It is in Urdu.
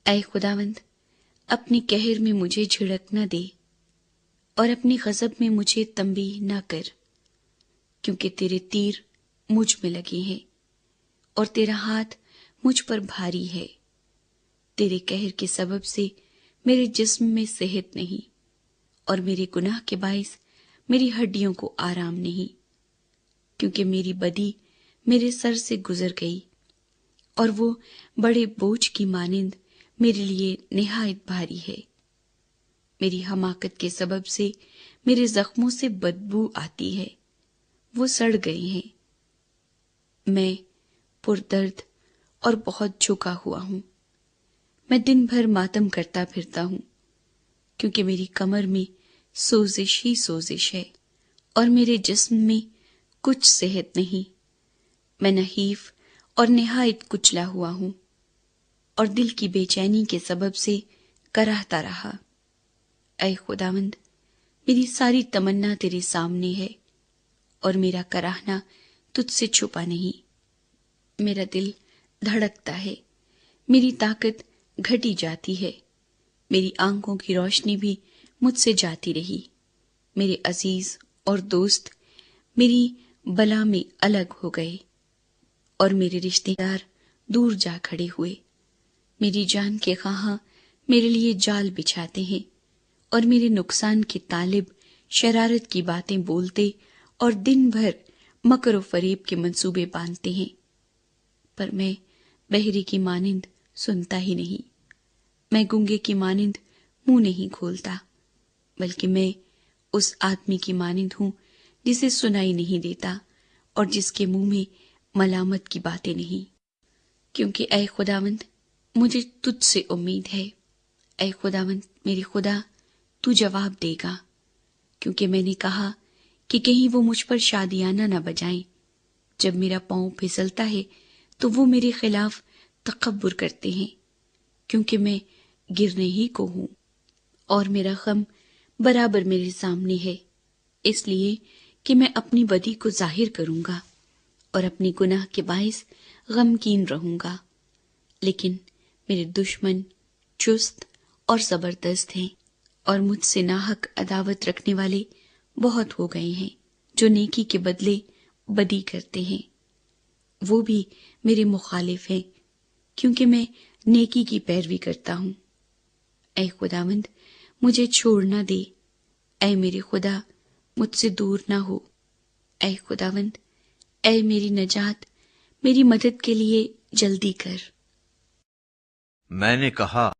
اے خداوند، اپنی قہر میں مجھے جھڑک نہ دے اور اپنی غضب میں مجھے تنبیہ نہ کر، کیونکہ تیرے تیر مجھ میں لگے ہیں اور تیرا ہاتھ مجھ پر بھاری ہے۔ تیرے قہر کے سبب سے میرے جسم میں صحت نہیں، اور میرے گناہ کے باعث میری ہڈیوں کو آرام نہیں، کیونکہ میری بدی میرے سر سے گزر گئی، اور وہ بڑے بوجھ کی مانند میرے لیے نہایت بھاری ہے۔ میری حماقت کے سبب سے میرے زخموں سے بدبو آتی ہے، وہ سڑ گئے ہیں۔ میں پردرد اور بہت جھکا ہوا ہوں، میں دن بھر ماتم کرتا پھرتا ہوں، کیونکہ میری کمر میں سوزش ہی سوزش ہے، اور میرے جسم میں کچھ صحت نہیں۔ میں نحیف اور نہایت کچلا ہوا ہوں، اور دل کی بے چینی کے سبب سے کراہتا رہا۔ اے خداوند، میری ساری تمنا تیرے سامنے ہے، اور میرا کراہنا تجھ سے چھپا نہیں۔ میرا دل دھڑکتا ہے، میری طاقت گھٹی جاتی ہے، میری آنکھوں کی روشنی بھی مجھ سے جاتی رہی۔ میرے عزیز اور دوست میری بلا میں الگ ہو گئے، اور میرے رشتے دار دور جا کھڑے ہوئے۔ میری جان کے خواہاں میرے لیے جال بچھاتے ہیں، اور میرے نقصان کے طالب شرارت کی باتیں بولتے اور دن بھر مکر و فریب کے منصوبے باندھتے ہیں، پر میں بہرے کی مانند سنتا ہی نہیں، میں گونگے کی مانند منہ نہیں کھولتا، بلکہ میں اس آدمی کی مانند ہوں جسے سنائی نہیں دیتا اور جس کے منہ میں ملامت کی باتیں نہیں۔ کیونکہ اے خداوند، مجھے تجھ سے امید ہے۔ اے خداوند میرے خدا، تو جواب دے گا، کیونکہ میں نے کہا کہ کہیں وہ مجھ پر شادیانہ نہ بجائیں۔ جب میرا پاؤں پھسلتا ہے تو وہ میرے خلاف تکبر کرتے ہیں، کیونکہ میں گرنے ہی کو ہوں، اور میرا غم برابر میرے سامنے ہے، اس لیے کہ میں اپنی بدی کو ظاہر کروں گا اور اپنی گناہ کے باعث غمگین رہوں گا۔ لیکن میرے دشمن چست اور زبردست ہیں، اور مجھ سے ناحق عداوت رکھنے والے بہت ہو گئے ہیں، جو نیکی کے بدلے بدی کرتے ہیں۔ وہ بھی میرے مخالف ہیں، کیونکہ میں نیکی کی پیروی کرتا ہوں۔ اے خداوند، مجھے چھوڑ نہ دے، اے میرے خدا، مجھ سے دور نہ ہو۔ اے خداوند، اے میری نجات، میری مدد کے لیے جلدی کر۔ میں نے کہا